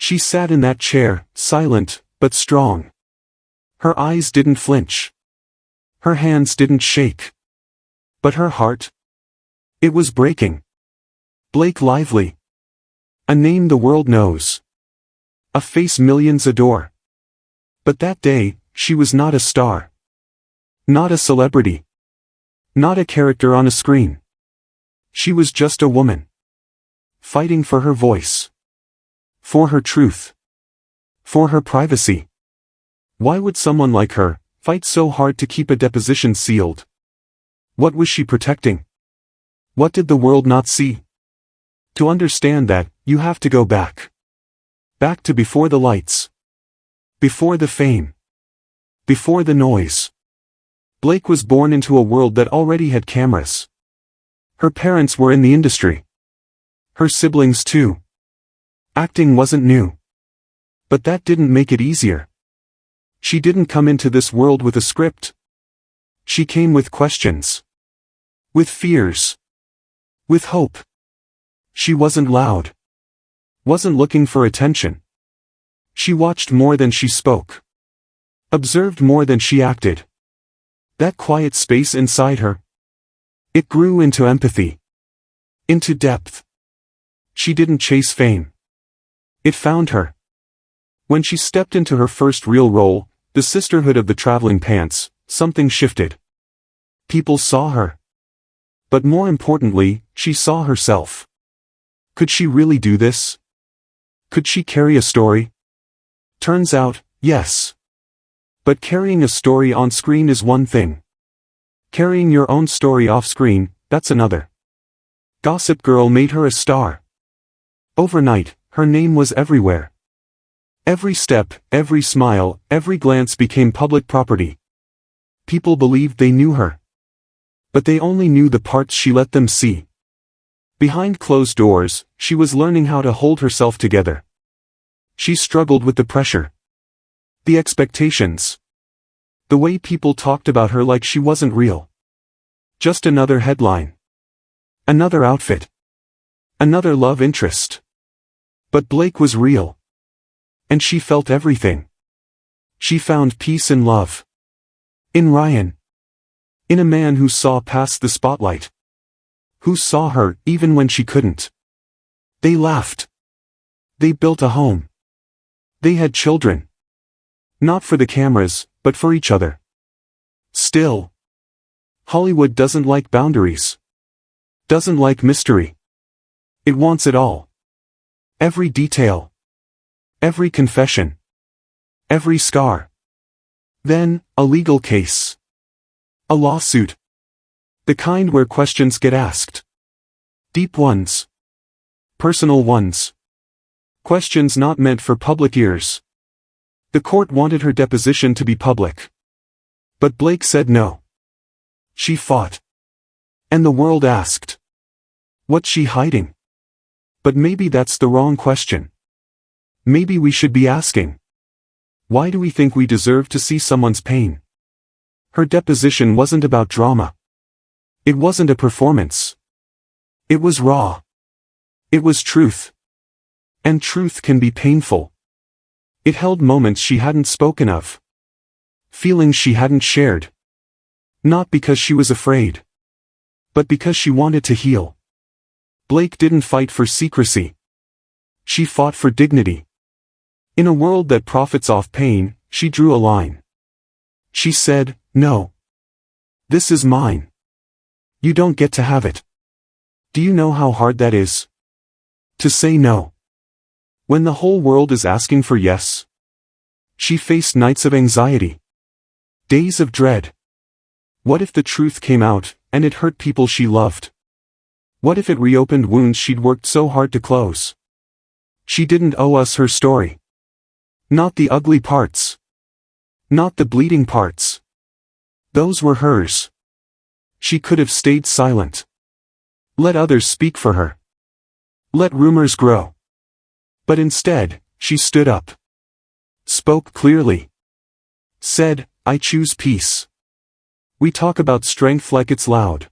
She sat in that chair, silent, but strong. Her eyes didn't flinch. Her hands didn't shake. But her heart? It was breaking. Blake Lively. A name the world knows. A face millions adore. But that day, she was not a star. Not a celebrity. Not a character on a screen. She was just a woman. Fighting for her voice. For her truth. For her privacy. Why would someone like her fight so hard to keep a deposition sealed? What was she protecting? What did the world not see? To understand that, you have to go back. Back to before the lights. Before the fame. Before the noise. Blake was born into a world that already had cameras. Her parents were in the industry. Her siblings too. Acting wasn't new. But that didn't make it easier. She didn't come into this world with a script. She came with questions. With fears. With hope. She wasn't loud. Wasn't looking for attention. She watched more than she spoke. Observed more than she acted. That quiet space inside her. It grew into empathy. Into depth. She didn't chase fame. It found her. When she stepped into her first real role, the sisterhood of the traveling pants, something shifted. People saw her. But more importantly, she saw herself. Could she really do this? Could she carry a story? Turns out, yes. But carrying a story on screen is one thing. Carrying your own story off screen, that's another. Gossip Girl made her a star. Overnight, her name was everywhere. Every step, every smile, every glance became public property. People believed they knew her. But they only knew the parts she let them see. Behind closed doors, she was learning how to hold herself together. She struggled with the pressure. The expectations. The way people talked about her like she wasn't real. Just another headline. Another outfit. Another love interest. But Blake was real. And she felt everything. She found peace in love. In Ryan. In a man who saw past the spotlight. Who saw her even when she couldn't. They laughed. They built a home. They had children. Not for the cameras, but for each other. Still. Hollywood doesn't like boundaries. Doesn't like mystery. It wants it all. Every detail. Every confession. Every scar. Then, a legal case. A lawsuit. The kind where questions get asked. Deep ones. Personal ones. Questions not meant for public ears. The court wanted her deposition to be public. But Blake said no. She fought. And the world asked. What's she hiding? But maybe that's the wrong question. Maybe we should be asking. Why do we think we deserve to see someone's pain? Her deposition wasn't about drama. It wasn't a performance. It was raw. It was truth. And truth can be painful. It held moments she hadn't spoken of. Feelings she hadn't shared. Not because she was afraid. But because she wanted to heal. Blake didn't fight for secrecy. She fought for dignity. In a world that profits off pain, she drew a line. She said, no. This is mine. You don't get to have it. Do you know how hard that is? To say no. When the whole world is asking for yes. She faced nights of anxiety. Days of dread. What if the truth came out, and it hurt people she loved? What if it reopened wounds she'd worked so hard to close? She didn't owe us her story. Not the ugly parts. Not the bleeding parts. Those were hers. She could have stayed silent. Let others speak for her. Let rumors grow. But instead, she stood up. Spoke clearly. Said, I choose peace. We talk about strength like it's loud.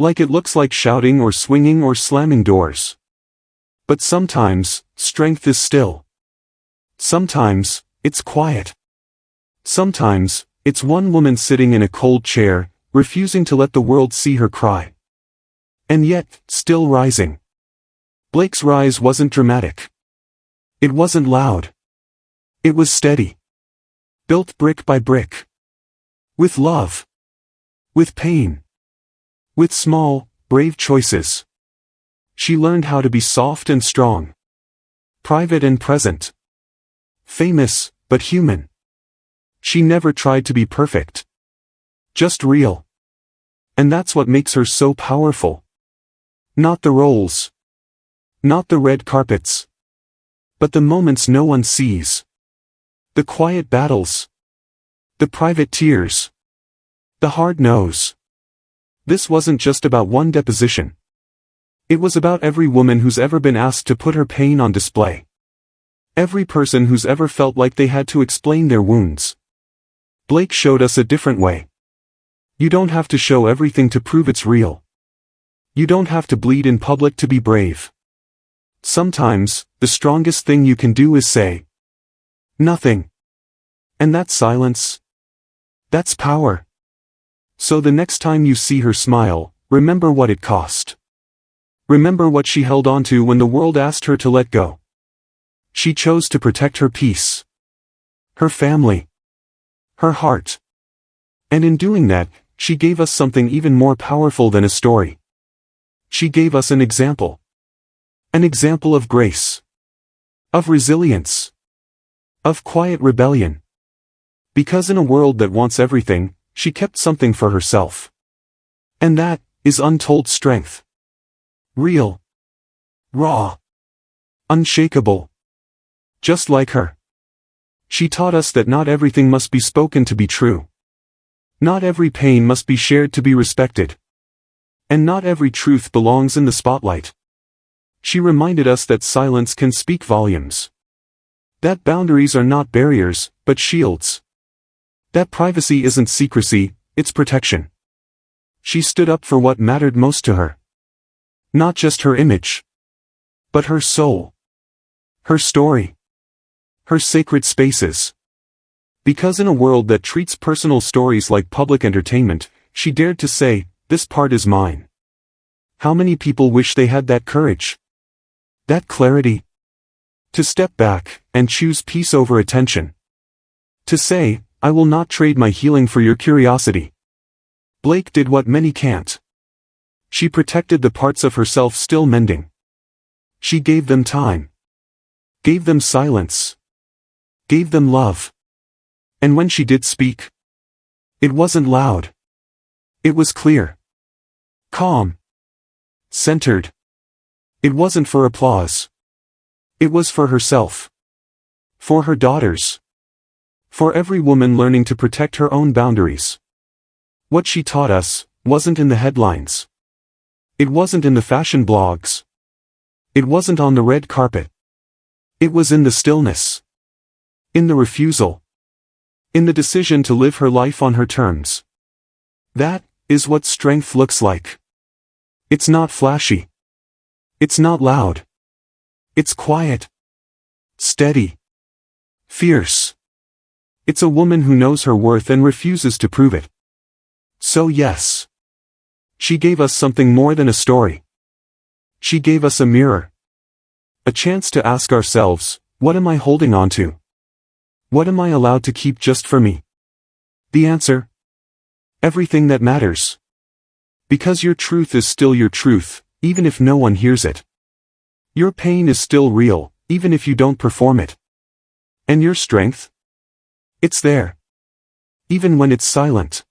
Like it looks like shouting or swinging or slamming doors. But sometimes, strength is still. Sometimes, it's quiet. Sometimes, it's one woman sitting in a cold chair, refusing to let the world see her cry. And yet, still rising. Blake's rise wasn't dramatic. It wasn't loud. It was steady. Built brick by brick. With love. With pain. With small, brave choices. She learned how to be soft and strong. Private and present. Famous, but human. She never tried to be perfect. Just real. And that's what makes her so powerful. Not the roles. Not the red carpets. But the moments no one sees. The quiet battles. The private tears. The hard no's. This wasn't just about one deposition. It was about every woman who's ever been asked to put her pain on display. Every person who's ever felt like they had to explain their wounds. Blake showed us a different way. You don't have to show everything to prove it's real. You don't have to bleed in public to be brave. Sometimes, the strongest thing you can do is say nothing. And that's silence. That's power. So the next time you see her smile, remember what it cost. Remember what she held on to when the world asked her to let go. She chose to protect her peace. Her family. Her heart. And in doing that, she gave us something even more powerful than a story. She gave us an example. An example of grace. Of resilience. Of quiet rebellion. Because in a world that wants everything, she kept something for herself. And that is untold strength. Real. Raw. Unshakable. Just like her. She taught us that not everything must be spoken to be true. Not every pain must be shared to be respected. And not every truth belongs in the spotlight. She reminded us that silence can speak volumes. That boundaries are not barriers, but shields. That privacy isn't secrecy, it's protection. She stood up for what mattered most to her. Not just her image. But her soul. Her story. Her sacred spaces. Because in a world that treats personal stories like public entertainment, she dared to say, "This part is mine." How many people wish they had that courage? That clarity? To step back, and choose peace over attention. To say, "I will not trade my healing for your curiosity." Blake did what many can't. She protected the parts of herself still mending. She gave them time. Gave them silence. Gave them love. And when she did speak, it wasn't loud. It was clear. Calm. Centered. It wasn't for applause. It was for herself. For her daughters. For every woman learning to protect her own boundaries. What she taught us wasn't in the headlines. It wasn't in the fashion blogs. It wasn't on the red carpet. It was in the stillness. In the refusal. In the decision to live her life on her terms. That is what strength looks like. It's not flashy. It's not loud. It's quiet. Steady. Fierce. It's a woman who knows her worth and refuses to prove it. So yes. She gave us something more than a story. She gave us a mirror. A chance to ask ourselves, what am I holding on to? What am I allowed to keep just for me? The answer? Everything that matters. Because your truth is still your truth, even if no one hears it. Your pain is still real, even if you don't perform it. And your strength? It's there. Even when it's silent.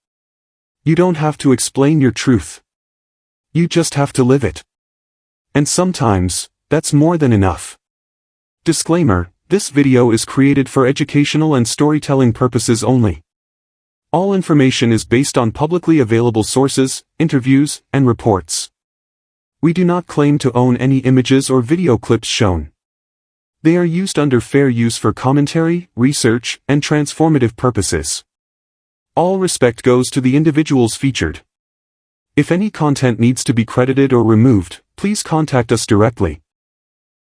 You don't have to explain your truth. You just have to live it. And sometimes, that's more than enough. Disclaimer: this video is created for educational and storytelling purposes only. All information is based on publicly available sources, interviews, and reports. We do not claim to own any images or video clips shown. They are used under fair use for commentary, research, and transformative purposes. All respect goes to the individuals featured. If any content needs to be credited or removed, please contact us directly.